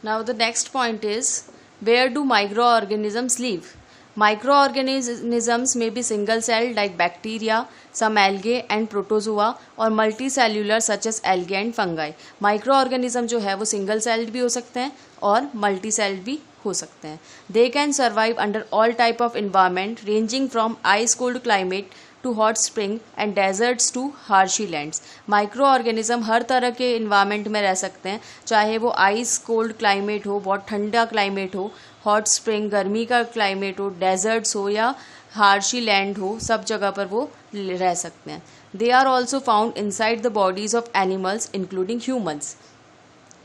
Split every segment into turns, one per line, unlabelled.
Now the next point is, where do microorganisms live? Microorganisms may be single-celled like bacteria, some algae and protozoa, और multicellular such as algae and fungi. Microorganism जो है वो single-celled भी हो सकते हैं और multi-celled भी हो सकते हैं. They can survive under all type of environment ranging from ice-cold climate to hot spring and deserts to harshy lands. Micro organism हर तरह के इन्वायरमेंट में रह सकते हैं, चाहे वो आइस कोल्ड क्लाइमेट हो, बहुत ठंडा क्लाइमेट हो, हॉट स्प्रिंग गर्मी का क्लाइमेट हो, डेजर्ट्स हो या हार्शी लैंड हो, सब जगह पर वो रह सकते हैं. They are also found inside the bodies of animals including humans.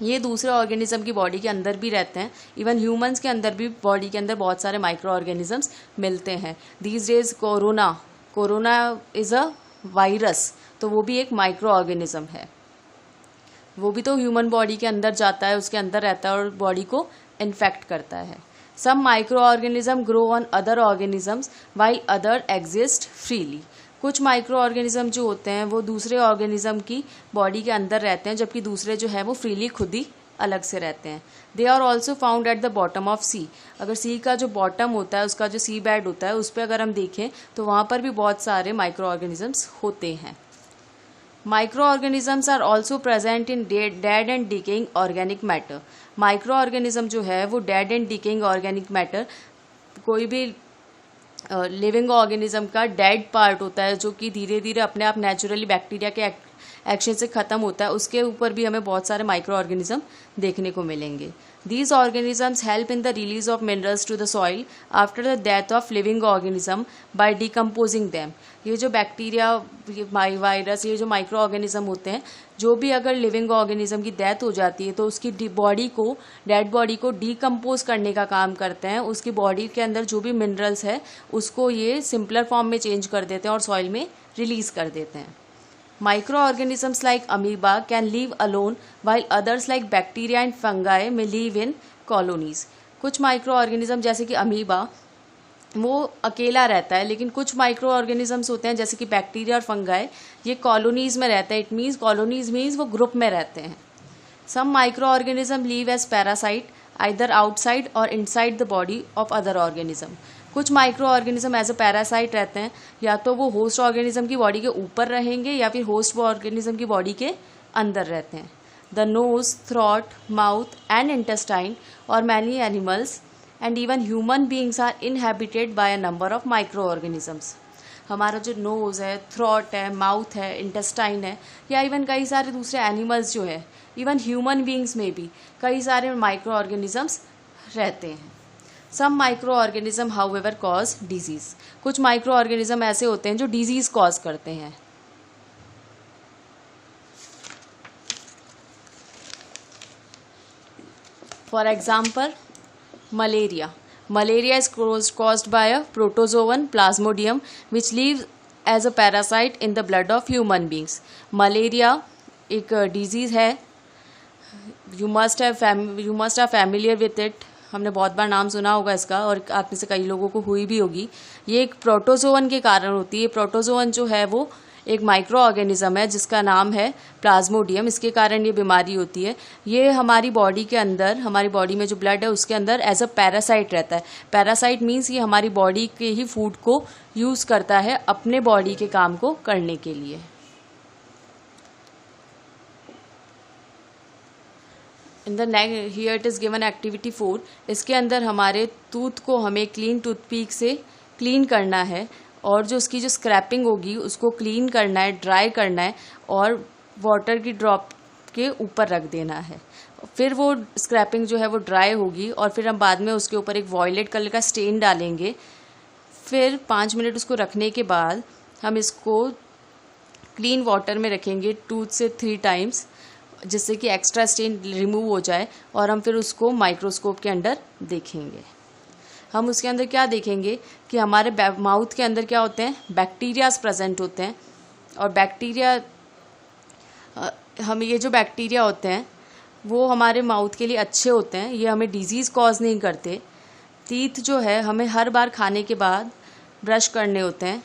ये दूसरे ऑर्गेनिज्म की बॉडी के अंदर भी रहते हैं. इवन ह्यूमन्स के अंदर भी बॉडी के अंदर बहुत सारे माइक्रो ऑर्गेनिजम्स मिलते हैं. These days corona is a virus, तो वो भी एक माइक्रो ऑर्गेनिज्म है. वो भी तो ह्यूमन बॉडी के अंदर जाता है, उसके अंदर रहता है और बॉडी को इन्फेक्ट करता है. Some micro organism grow on other organisms while other exist freely. कुछ माइक्रो ऑर्गेनिज्म जो होते हैं वो दूसरे ऑर्गेनिज्म की बॉडी के अंदर रहते हैं, जबकि दूसरे जो है वो फ्रीली खुद ही अलग से रहते हैं. They are also found at the bottom of sea. अगर सी का जो बॉटम होता है, उसका जो सी बेड होता है, उस पर अगर हम देखें तो वहाँ पर भी बहुत सारे माइक्रो ऑर्गेनिजम्स होते हैं. Micro organisms are also present in dead and decaying organic matter. Micro organism जो है वो dead and decaying organic matter, कोई भी लिविंग ऑर्गेनिज्म का डेड पार्ट होता है जो कि धीरे धीरे अपने आप नेचुरली बैक्टीरिया के एक्शन से ख़त्म होता है, उसके ऊपर भी हमें बहुत सारे माइक्रो ऑर्गेनिज्म देखने को मिलेंगे. These organisms help in the release of minerals to the soil after the death of living organism by decomposing them. ये जो बैक्टीरिया, वायरस, ये जो माइक्रो ऑर्गेनिज्म होते हैं, जो भी अगर लिविंग ऑर्गेनिज्म की डेथ हो जाती है तो उसकी डेड बॉडी को डिकम्पोज करने का काम करते हैं. उसकी बॉडी के अंदर जो भी मिनरल्स है उसको ये सिंपलर फॉर्म में चेंज कर देते हैं और सॉइल में रिलीज कर देते हैं. Microorganisms like amoeba can live alone while others like bacteria and fungi may live in colonies. कुछ माइक्रो ऑर्गेनिज्म जैसे कि अमीबा वो अकेला रहता है, लेकिन कुछ माइक्रो ऑर्गेनिजम्स होते हैं जैसे कि बैक्टीरिया और फंगाई, ये कॉलोनीज में रहते हैं. इट मीन्स कॉलोनीज मीन्स वो ग्रुप में रहते हैं. Some micro organism live as parasite either outside और inside the body of other organism. कुछ micro organism as a parasite रहते हैं, या तो वो होस्ट ऑर्गेनिज्म की बॉडी के ऊपर रहेंगे या फिर होस्ट ऑर्गेनिज्म की बॉडी के अंदर रहते हैं. The nose, throat, mouth and intestine और many animals and even human beings are inhabited by a number of micro organisms. हमारा जो नोज है, थ्रॉट है, माउथ है, इंटेस्टाइन है, या इवन कई सारे दूसरे एनिमल्स जो है, इवन ह्यूमन बींग्स में भी कई सारे माइक्रो ऑर्गेनिजम्स रहते हैं. Some micro organism however cause disease. कुछ माइक्रो ऑर्गेनिज्म ऐसे होते हैं जो डिजीज कॉज करते हैं. For example malaria. Malaria is caused by a protozoan plasmodium which lives as a parasite in the blood of human beings. Malaria एक disease है. You must have familiar with it. हमने बहुत बार नाम सुना होगा इसका और आप में से कई लोगों को हुई भी होगी. ये एक प्रोटोजोवन के कारण होती है. प्रोटोजोवन जो है वो एक माइक्रो ऑर्गेनिज्म है जिसका नाम है प्लाज्मोडियम. इसके कारण ये बीमारी होती है. ये हमारी बॉडी के अंदर, हमारी बॉडी में जो ब्लड है उसके अंदर एज अ पैरासाइट रहता है. पैरासाइट मीन्स ये हमारी बॉडी के ही फूड को यूज़ करता है अपने बॉडी के काम को करने के लिए. In the here it is given activity 4. इसके अंदर हमारे टूथ को हमें क्लीन टूथपिक से क्लीन करना है और जो उसकी जो स्क्रैपिंग होगी उसको क्लीन करना है, ड्राई करना है और वाटर की ड्रॉप के ऊपर रख देना है. फिर वो स्क्रैपिंग जो है वो ड्राई होगी और फिर हम बाद में उसके ऊपर एक वॉयलेट कलर का स्टेन डालेंगे. फिर 5 मिनट उसको रखने के बाद हम इसको क्लीन वाटर में रखेंगे 2 से 3 टाइम्स, जिससे कि एक्स्ट्रा स्टेन रिमूव हो जाए और हम फिर उसको माइक्रोस्कोप के अंदर देखेंगे. हम उसके अंदर क्या देखेंगे कि हमारे माउथ के अंदर क्या होते हैं, बैक्टीरियाज प्रेजेंट होते हैं. और बैक्टीरिया, हम ये जो बैक्टीरिया होते हैं वो हमारे माउथ के लिए अच्छे होते हैं. ये हमें डिजीज़ कॉज नहीं करते. टीथ जो है हमें हर बार खाने के बाद ब्रश करने होते हैं.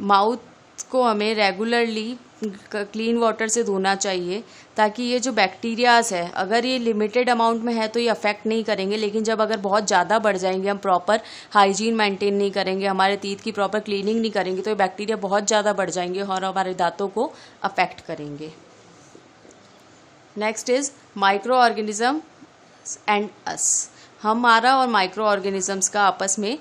माउथ को हमें रेगुलरली क्लीन वाटर से धोना चाहिए, ताकि ये जो बैक्टीरियाज है, अगर ये लिमिटेड अमाउंट में है तो ये अफेक्ट नहीं करेंगे, लेकिन जब अगर बहुत ज़्यादा बढ़ जाएंगे, हम प्रॉपर हाइजीन मेंटेन नहीं करेंगे, हमारे टीथ की प्रॉपर क्लीनिंग नहीं करेंगे, तो ये बैक्टीरिया बहुत ज़्यादा बढ़ जाएंगे और हमारे दांतों को अफेक्ट करेंगे। Next is micro organism and us. हमारा और माइक्रो ऑर्गेनिजम्स का आपस में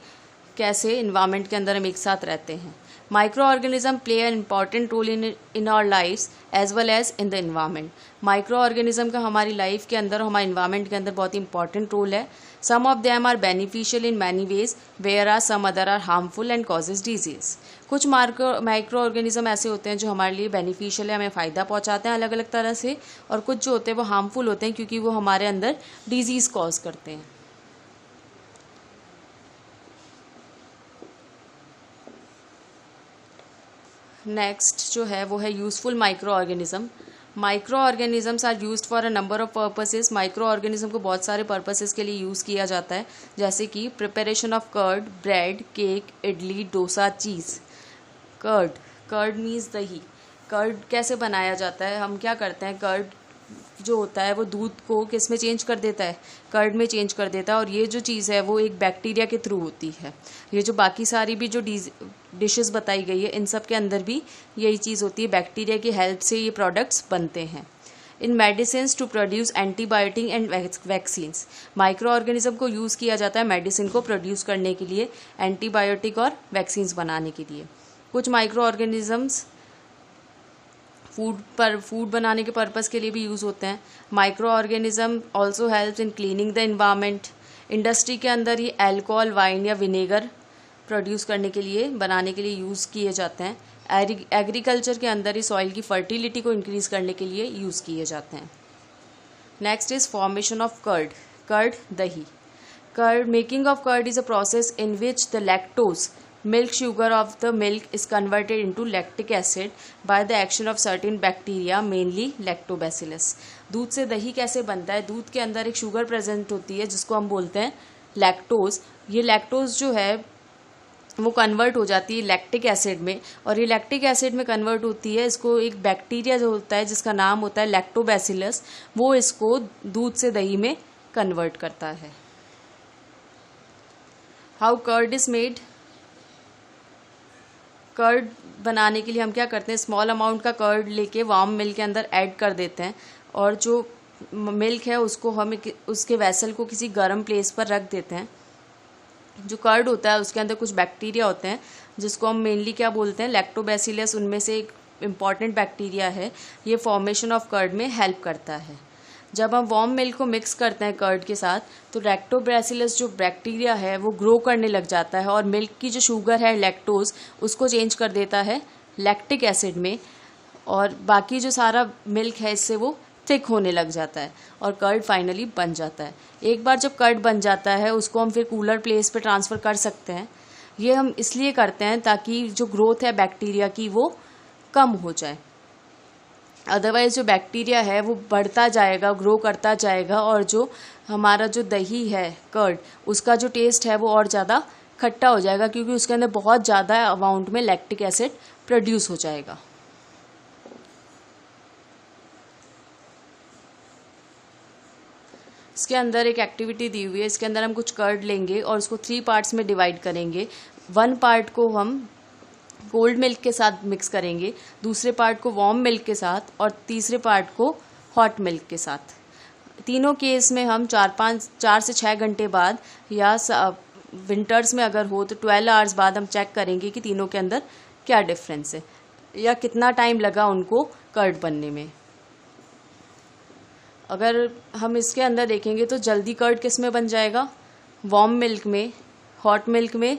कैसे इन्वायरमेंट के अंदर हम एक साथ रहते हैं। Micro organism play an important role in our lifes as well as in the environment. Micro organism का हमारी लाइफ के अंदर और हमारे इन्वायरमेंट के अंदर बहुत ही इंपॉर्टेंट रोल है। Some of them are beneficial in many ways, where are some other are harmful and causes disease. कुछ माइक्रो ऑर्गेनिज्म ऐसे होते हैं जो हमारे लिए बेनिफिशियल है, हमें फ़ायदा पहुंचाते हैं अलग अलग तरह से, और कुछ जो होते हैं वो हार्मफुल होते हैं क्योंकि वो हमारे अंदर डिजीज़ कॉज करते हैं। नेक्स्ट जो है वो है useful micro organism. Micro organisms are used for a number of purposes. Micro organism को बहुत सारे पर्पसेस के लिए यूज़ किया जाता है, जैसे कि preparation of curd, bread, cake, idli, dosa, cheese. Curd means दही। कर्ड कैसे बनाया जाता है, हम क्या करते हैं, कर्ड जो होता है वो दूध को किस में चेंज कर देता है, कर्ड में चेंज कर देता है, और ये जो चीज़ है वो एक बैक्टीरिया के थ्रू होती है। ये जो बाकी सारी भी जो डिशेस बताई गई है, इन सब के अंदर भी यही चीज़ होती है, बैक्टीरिया की हेल्प से ये प्रोडक्ट्स बनते हैं। In medicine to produce antibiotic and vaccines. Micro organism को यूज़ किया जाता है मेडिसिन को प्रोड्यूस करने के लिए, एंटीबायोटिक और वैक्सीन्स बनाने के लिए। कुछ माइक्रो ऑर्गेनिजम्स फूड बनाने के पर्पज़ के लिए भी यूज़ होते हैं। Micro organism also helps in cleaning the environment. Industry के अंदर ये अल्कोहल, वाइन या विनेगर प्रोड्यूस करने के लिए, बनाने के लिए यूज़ किए जाते हैं। एग्रीकल्चर के अंदर ही सॉइल की फर्टिलिटी को इंक्रीज़ करने के लिए यूज़ किए जाते हैं। Next is formation of curd, दही। Making of curd is a process in which the lactose, milk sugar of the milk, is converted into lactic acid by the action of certain bacteria, mainly lactobacillus। दूध से दही कैसे बनता है, दूध के अंदर एक शुगर प्रेजेंट होती है जिसको हम बोलते हैं लैक्टोज। ये लैक्टोज जो है वो कन्वर्ट हो जाती है लैक्टिक एसिड में, और ये लैक्टिक एसिड में कन्वर्ट होती है, इसको एक बैक्टीरिया जो होता है जिसका नाम होता है लैक्टोबैसिलस, वो इसको दूध से दही में कन्वर्ट करता है। How curd is made. Curd बनाने के लिए हम क्या करते हैं, स्मॉल अमाउंट का कर्ड लेके वार्म मिल्क के अंदर ऐड कर देते हैं, और जो मिल्क है उसको हम उसके वेसल को किसी गर्म प्लेस पर रख देते हैं। जो कर्ड होता है उसके अंदर कुछ बैक्टीरिया होते हैं जिसको हम मेनली क्या बोलते हैं, लैक्टोबैसिलस, उनमें से एक इम्पॉर्टेंट बैक्टीरिया है, ये फॉर्मेशन ऑफ कर्ड में हेल्प करता है। जब हम वार्म मिल्क को मिक्स करते हैं कर्ड के साथ, तो लैक्टोबैसिलस जो बैक्टीरिया है वो ग्रो करने लग जाता है, और मिल्क की जो शुगर है लैक्टोज, उसको चेंज कर देता है लैक्टिक एसिड में, और बाकी जो सारा मिल्क है इससे वो थिक होने लग जाता है और कर्ड फाइनली बन जाता है। एक बार जब कर्ड बन जाता है उसको हम फिर कूलर प्लेस पे ट्रांसफ़र कर सकते हैं। ये हम इसलिए करते हैं ताकि जो ग्रोथ है बैक्टीरिया की वो कम हो जाए, अदरवाइज जो बैक्टीरिया है वो बढ़ता जाएगा, ग्रो करता जाएगा, और जो हमारा जो दही है कर्ड, उसका जो टेस्ट है वो और ज़्यादा खट्टा हो जाएगा, क्योंकि उसके अंदर बहुत ज़्यादा अमाउंट में लैक्टिक एसिड प्रोड्यूस हो जाएगा। इसके अंदर एक एक्टिविटी दी हुई है, इसके अंदर हम कुछ कर्ड लेंगे और उसको 3 पार्ट्स में डिवाइड करेंगे। 1 पार्ट को हम कोल्ड मिल्क के साथ मिक्स करेंगे, दूसरे पार्ट को वार्म मिल्क के साथ, और तीसरे पार्ट को हॉट मिल्क के साथ। तीनों केस में हम 4 से 6 घंटे बाद, या विंटर्स में अगर हो तो 12 आवर्स बाद हम चेक करेंगे कि तीनों के अंदर क्या डिफरेंस है या कितना टाइम लगा उनको कर्ड बनने में। अगर हम इसके अंदर देखेंगे तो जल्दी कर्ड किस में बन जाएगा, वार्म मिल्क में। हॉट मिल्क में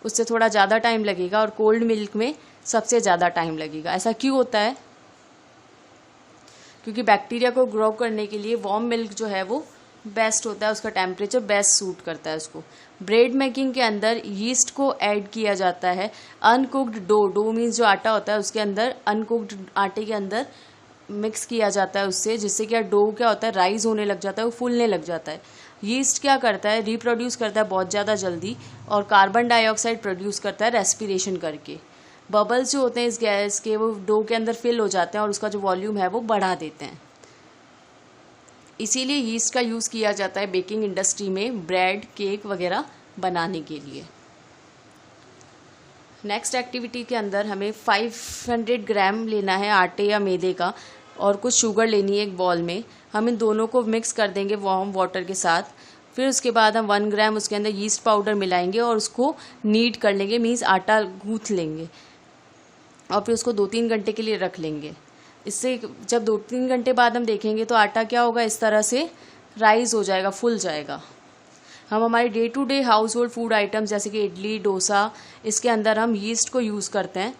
उससे थोड़ा ज़्यादा टाइम लगेगा, और कोल्ड मिल्क में सबसे ज़्यादा टाइम लगेगा। ऐसा क्यों होता है, क्योंकि बैक्टीरिया को ग्रो करने के लिए वार्म मिल्क जो है वो बेस्ट होता है, उसका टेम्परेचर बेस्ट सूट करता है उसको। ब्रेड मेकिंग के अंदर यीस्ट को ऐड किया जाता है। अनकुक्ड डो मीन्स जो आटा होता है उसके अंदर, अनकुक्ड आटे के अंदर मिक्स किया जाता है उससे, जिससे क्या डो क्या होता है, राइज होने लग जाता है, वो फूलने लग जाता है। यीस्ट क्या करता है, रिप्रोड्यूस करता है बहुत ज़्यादा जल्दी, और कार्बन डाइऑक्साइड प्रोड्यूस करता है रेस्पिरेशन करके। बबल्स जो होते हैं इस गैस के वो डो के अंदर फिल हो जाते हैं और उसका जो वॉल्यूम है वो बढ़ा देते हैं। इसीलिए यीस्ट का यूज़ किया जाता है बेकिंग इंडस्ट्री में ब्रेड, केक वगैरह बनाने के लिए। नेक्स्ट एक्टिविटी के अंदर हमें 500 ग्राम लेना है आटे या मैदे का और कुछ शुगर लेनी है एक बॉल में। हम इन दोनों को मिक्स कर देंगे वार्म वाटर के साथ। फिर उसके बाद हम 1 ग्राम उसके अंदर यीस्ट पाउडर मिलाएंगे और उसको नीड कर लेंगे, मीन्स आटा गूँथ लेंगे और फिर उसको 2-3 घंटे के लिए रख लेंगे। इससे जब 2-3 घंटे बाद हम देखेंगे तो आटा क्या होगा, इस तरह से राइज हो जाएगा, फूल जाएगा। हम हमारे day to day household food items जैसे कि इडली, डोसा, इसके अंदर हम यीस्ट को यूज़ करते हैं।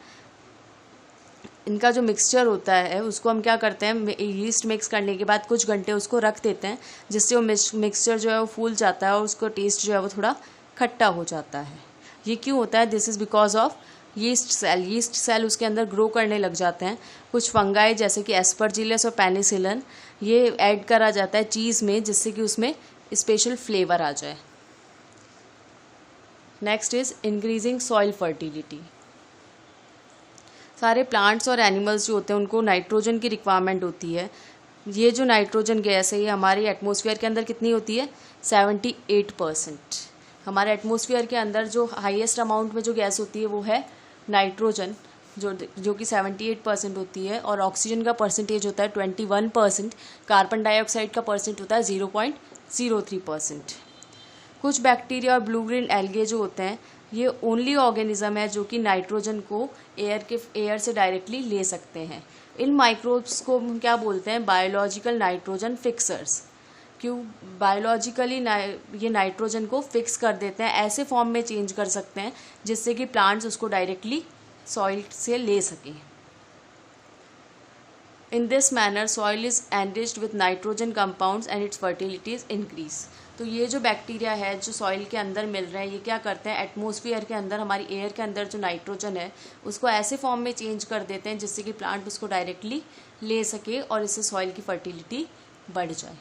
इनका जो मिक्सचर होता है उसको हम क्या करते हैं, यीस्ट मिक्स करने के बाद कुछ घंटे उसको रख देते हैं, जिससे वो मिक्सचर जो है वो फूल जाता है और उसका टेस्ट जो है वो थोड़ा खट्टा हो जाता है। ये क्यों होता है? This is because of yeast cell उसके अंदर ग्रो करने लग जाते हैं। कुछ फंगाई जैसे कि एस्परजिलस और पेनिसिलिन ये ऐड करा जाता है चीज़ में, जिससे कि उसमें स्पेशल फ्लेवर आ जाए। Next is increasing soil fertility. सारे प्लांट्स और एनिमल्स जो होते हैं उनको नाइट्रोजन की रिक्वायरमेंट होती है। ये जो नाइट्रोजन गैस है ये हमारे एटमॉस्फेयर के अंदर कितनी होती है? 78%। हमारे एटमॉस्फेयर के अंदर जो हाईएस्ट अमाउंट में जो गैस होती है वो है नाइट्रोजन, जो कि 78% होती है, और ऑक्सीजन का परसेंटेज होता है 21%। कार्बन डाइऑक्साइड का परसेंट होता है 0.03%। कुछ बैक्टीरिया और ब्लू ग्रीन एल्गे जो होते हैं ये ओनली ऑर्गेनिज्म है जो कि नाइट्रोजन को एयर से डायरेक्टली ले सकते हैं। इन माइक्रोब्स को हम क्या बोलते हैं? Biological nitrogen fixers. क्यों? बायोलॉजिकली ये नाइट्रोजन को फिक्स कर देते हैं, ऐसे फॉर्म में चेंज कर सकते हैं जिससे कि प्लांट्स उसको डायरेक्टली सॉइल से ले सकें। In this manner soil is enriched with nitrogen compounds and it's fertility is increase. तो ये जो बैक्टीरिया है जो सॉइल के अंदर मिल रहे हैं ये क्या करते हैं, एटमॉस्फेयर के अंदर, हमारी एयर के अंदर जो नाइट्रोजन है उसको ऐसे फॉर्म में चेंज कर देते हैं जिससे कि प्लांट उसको डायरेक्टली ले सके और इससे सॉइल की फर्टिलिटी बढ़ जाए।